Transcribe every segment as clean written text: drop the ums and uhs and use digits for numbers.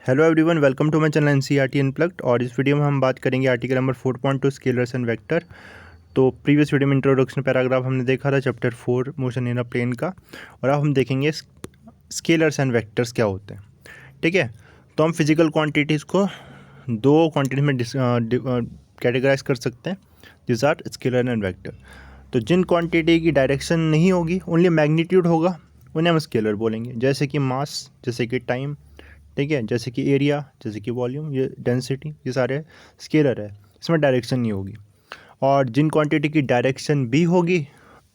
Hello everyone, welcome to my channel NCERT unplugged. और इस video में हम बात करेंगे article number 4.2 scalars and vector. तो प्रीवियस वीडियो में इंट्रोडक्शन पैराग्राफ हमने देखा था chapter 4 motion in a plane का, और अब हम देखेंगे स्केलर्स एंड वेक्टर्स क्या होते हैं। ठीक है, तो हम फिजिकल क्वांटिटीज़ को दो क्वांटिटी में कैटेगराइज कर सकते हैं, this are scalar and vector. तो जिन क्वांटिटी की डायरेक्शन नहीं होगी, ओनली मैग्नीट्यूड होगा, उन्हें हम स्केलर बोलेंगे। जैसे कि मास, जैसे कि टाइम, ठीक है, जैसे कि एरिया, जैसे कि वॉल्यूम, ये डेंसिटी, ये सारे स्केलर है, इसमें डायरेक्शन नहीं होगी। और जिन क्वांटिटी की डायरेक्शन भी होगी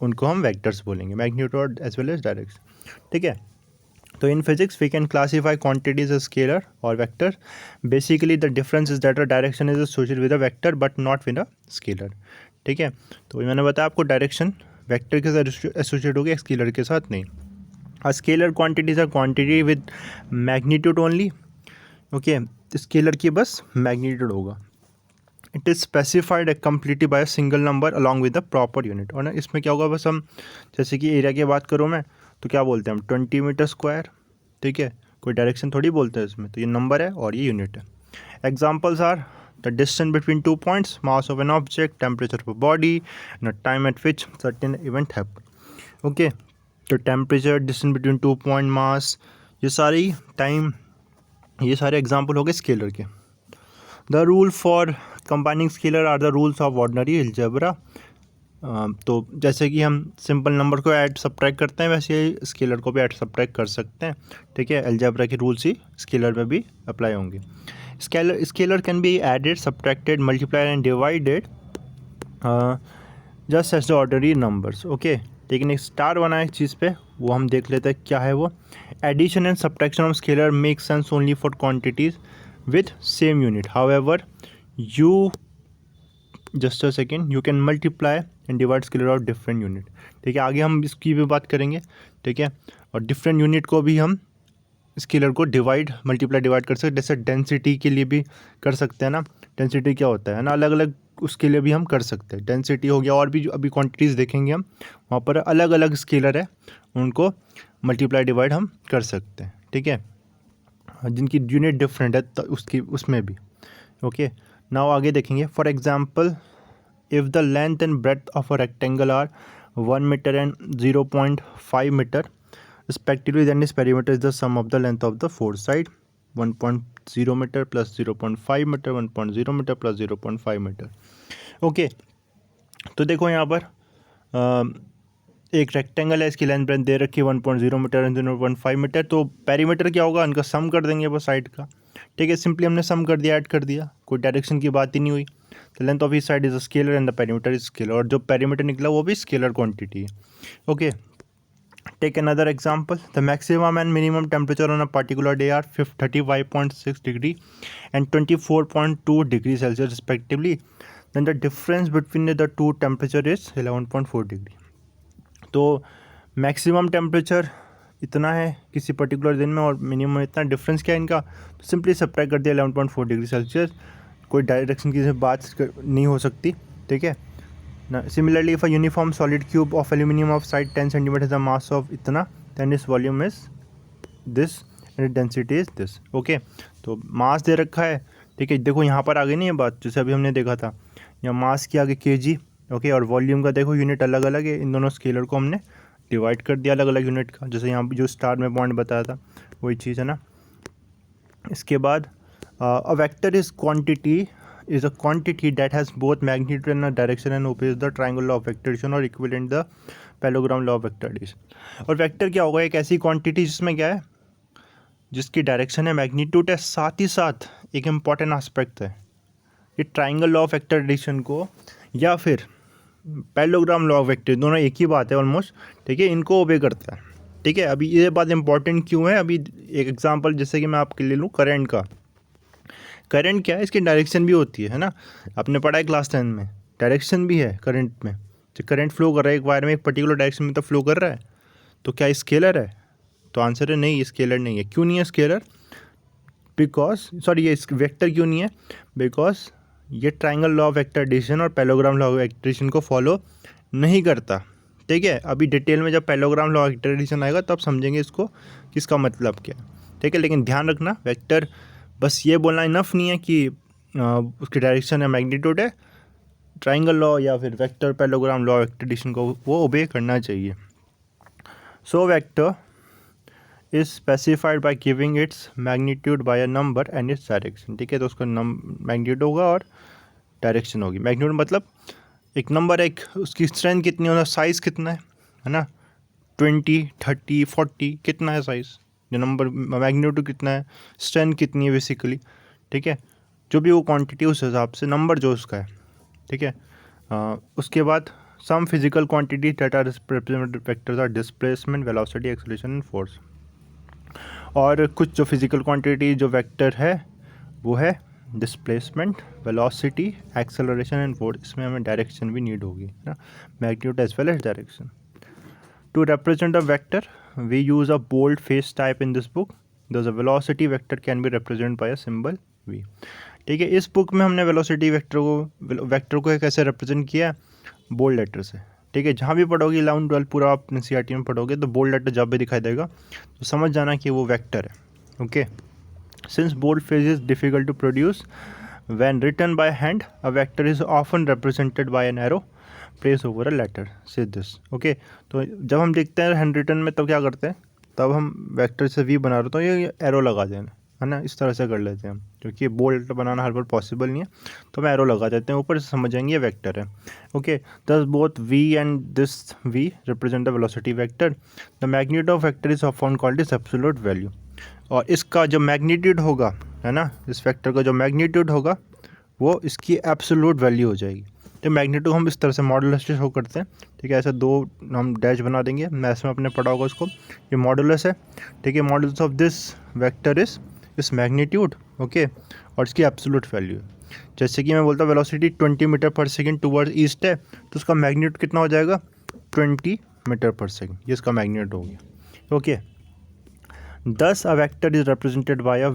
उनको हम वेक्टर्स बोलेंगे, magnitude as well as direction. ठीक है, तो in physics we can classify quantities as scalar और vector. Basically the difference is that a direction is associated with a vector but not with a scalar. ठीक है, तो मैंने बताया आपको डायरेक्शन वेक्टर के साथ एसोसिएट होगी, स्केलर के साथ नहीं। A scalar quantity is a quantity with magnitude only. Okay, scalar की बस मैग्नीट्यूड होगा। It is specified completely by single number along with the proper unit. और ना इसमें क्या होगा, बस हम जैसे कि एरिया की बात करूँ मैं, तो क्या बोलते हैं हम 20 मीटर स्क्वायर। ठीक है, कोई डायरेक्शन थोड़ी बोलते हैं इसमें, तो ये नंबर है और ये यूनिट है। Examples are the distance between 2 points, mass of an object, temperature of body, and time at which certain event happen. Okay, तो temperature, distance between 2 point, mass, ये सारी टाइम, ये सारे एग्जाम्पल हो गए स्केलर के। The rule for combining scalar are the rules of ordinary algebra. तो जैसे कि हम सिंपल नंबर को ऐड सब्ट्रैक्ट करते हैं, वैसे ही स्केलर को भी ऐड सब्ट्रैक्ट कर सकते हैं। ठीक है, अलजेब्रा के रूल्स ही स्केलर में भी अप्लाई होंगे। Scalar can be added, subtracted, multiplied and divided just as the ordinary numbers. Okay, लेकिन एक स्टार बना है एक चीज़ पे, वो हम देख लेते हैं क्या है वो। Addition and subtraction of scalar make sense only for quantities with same unit, however you just a second, you can multiply and divide scalar of different unit. ठीक है, आगे हम इसकी भी बात करेंगे। ठीक है, और डिफरेंट यूनिट को भी हम स्केलर को डिवाइड, मल्टीप्लाई, डिवाइड कर सकते हैं। जैसे डेंसिटी के लिए भी कर सकते हैं ना, डेंसिटी क्या होता है ना, अलग अलग उसके लिए भी हम कर सकते हैं। डेंसिटी हो गया, और भी जो अभी क्वांटिटीज़ देखेंगे हम, वहाँ पर अलग अलग स्केलर है, उनको मल्टीप्लाई, डिवाइड हम कर सकते हैं। ठीक है, जिनकी यूनिट डिफरेंट है तो उसकी उसमें भी। ओके, नाउ आगे देखेंगे। For example, if the length and breadth of a rectangle are 1 metre and 0.5 metre respectively, then its perimeter is the sum of the length of the four side, 1.0 meter plus 0.5 meter, 1.0 meter plus 0.5 meter. Okay, तो देखो यहाँ पर एक rectangle है, इसकी length breadth दे रखी है 1.0 metre and 0.5 metre. तो पेरीमीटर क्या होगा, उनका सम कर देंगे बस साइड का। ठीक है, सिंपली हमने सम कर दिया, ऐड कर दिया, कोई डायरेक्शन की बात ही नहीं हुई। तो length of each side is a scalar and the perimeter is scalar, और जो पेरीमीटर निकला वो भी स्केलर क्वांटिटी है। Okay, take another example. The maximum and minimum temperature on a particular day are 35.6 degree and 24.2 degree Celsius respectively. Then the difference between the two temperature is 11.4 degree. तो maximum temperature इतना है किसी particular दिन में, और minimum इतना, difference क्या है इनका, तो सिंपली सब्ट्रैक्ट कर दिया 11.4 डिग्री सेल्सियस। कोई डायरेक्शन की बात नहीं हो सकती। ठीक है, similarly, if a uniform solid cube of aluminum of side 10 cm has a mass of इतना, then its volume is this and its density is this. Okay, तो मास दे रखा है। ठीक है, देखो यहाँ पर आगे नहीं है बात, जैसे अभी हमने देखा था, यहाँ मास के आगे kg। ओके, और वॉल्यूम का देखो यूनिट अलग अलग है, इन दोनों स्केलर को हमने डिवाइड कर दिया अलग अलग यूनिट का, जैसे यहाँ जो स्टार में पॉइंट बताया था वही चीज़ है ना। इसके बाद अ vector is quantity is a quantity that has both magnitude and a direction and obeys the triangle law of vector addition और equivalent the parallelogram law of vector addition। और वेक्टर क्या होगा, एक ऐसी क्वांटिटी जिसमें क्या है, जिसकी डायरेक्शन है, मैग्नीट्यूड है, साथ ही साथ एक इम्पॉर्टेंट एस्पेक्ट है, ये triangle law of vector addition को या फिर पैरेललोग्राम लॉ ऑफ वेक्टर, दोनों एक ही बात है ऑलमोस्ट। ठीक है, इनको ओबे करता है। ठीक है, अभी ये बात इंपॉर्टेंट क्यों है, अभी एक एग्जाम्पल जैसे कि मैं आपके ले लूँ करंट का। करंट क्या है, इसकी डायरेक्शन भी होती है ना, आपने पढ़ा है क्लास 10 में, डायरेक्शन भी है करंट में। जो करंट फ्लो कर रहा है एक वायर में एक पर्टिकुलर डायरेक्शन में तो फ्लो कर रहा है, तो क्या स्केलर है, तो आंसर है नहीं, ये स्केलर नहीं है। क्यों नहीं है स्केलर, बिकॉज सॉरी ये वेक्टर क्यों नहीं है, बिकॉज ये triangle law of vector addition और parallelogram law of vector addition को फॉलो नहीं करता। ठीक है, अभी डिटेल में जब parallelogram law of vector addition आएगा तब समझेंगे इसको, किसका मतलब क्या है। ठीक है, लेकिन ध्यान रखना, वेक्टर बस ये बोलना इनफ नहीं है कि उसकी डायरेक्शन या मैग्नीट्यूड है, ट्राइंगल लॉ या फिर vector parallelogram law of addition को वो ओबे करना चाहिए। So vector is specified by giving its magnitude by a number and its direction. ठीक है, तो उसका मैग्नीट्यूड होगा और डायरेक्शन होगी। मैग्नीट्यूड मतलब एक नंबर, एक उसकी स्ट्रेंथ कितनी है, साइज़ कितना है ना, 20, 30, 40 कितना है साइज़, जो नंबर मैग्नीट्यूड कितना है, स्ट्रेंथ कितनी है बेसिकली। ठीक है, जो भी वो क्वांटिटी उस हिसाब से नंबर जो उसका है। ठीक है, उसके बाद some physical quantity that are represented vectors are displacement, velocity, acceleration and force. और कुछ जो फिजिकल क्वांटिटी जो वेक्टर है वो है displacement, velocity, acceleration and force. इसमें हमें डायरेक्शन भी नीड होगी ना, magnitude as well as direction. To represent a vector, we use a bold face type in this book. Thus a velocity vector can be represented by a symbol v. ठीक है, इस book में हमने velocity vector को कैसे represent किया, bold letter से। ठीक है, जहाँ भी पढ़ोगे 11, 12 पूरा आप NCERT में पढ़ोगे तो बोल्ड लेटर जब भी दिखाई देगा तो समझ जाना कि वो वेक्टर है। Okay, since bold face is difficult to produce when written by hand, a vector is often represented by an arrow place over a letter say this. Okay, तो जब हम लिखते हैं हैंड रिटन में तब क्या करते हैं, तब हम वेक्टर से वी बना रहे तो ये एरो लगा देना है ना, इस तरह से कर लेते हैं हम, क्योंकि बोल्ड लेटर बनाना हर बार पॉसिबल नहीं है, तो हम एरो लगा देते हैं ऊपर से, समझ जाएंगे ये वेक्टर है। Okay, thus both V and this V represent the velocity vector. The magnitude of vector is often called is absolute value. और इसका जो मैग्नीट्यूड होगा है ना, इस वेक्टर का जो मैग्नीट्यूड होगा वो इसकी एब्सोल्यूट वैल्यू हो जाएगी। तो मैग्नीट्यूड हम इस तरह से मॉडुलस से शो करते हैं। ठीक है, ऐसे दो हम डैश बना देंगे, मैथ्स में अपने पढ़ा होगा उसको, ये मॉडुलस है। ठीक है, modulus of this vector is इस मैग्नीट्यूड। ओके, और इसकी एब्सोल्यूट वैल्यू है। जैसे कि मैं बोलता हूँ वेलोसिटी 20 मीटर पर सेकेंड टूवर्ड्स ईस्ट है, तो उसका मैग्नीट्यूड कितना हो जाएगा, 20 मीटर पर सेकेंड, ये इसका मैग्नीट्यूड हो गया। Okay, thus a vector is represented by a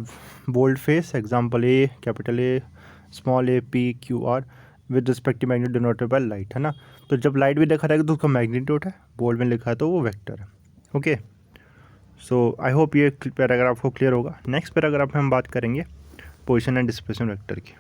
bold face, example A, capital A, small a, p, q, r with respect to magnitude denoted by light, है ना। तो जब लाइट भी देखा रहेगा तो उसका मैग्नीट्यूड है, बोल्ड में लिखा है तो वो वेक्टर है। ओके, सो आई होप ये पैराग्राफ को क्लियर होगा। नेक्स्ट पैराग्राफ में हम बात करेंगे पोजीशन एंड डिस्प्लेसमेंट वेक्टर की।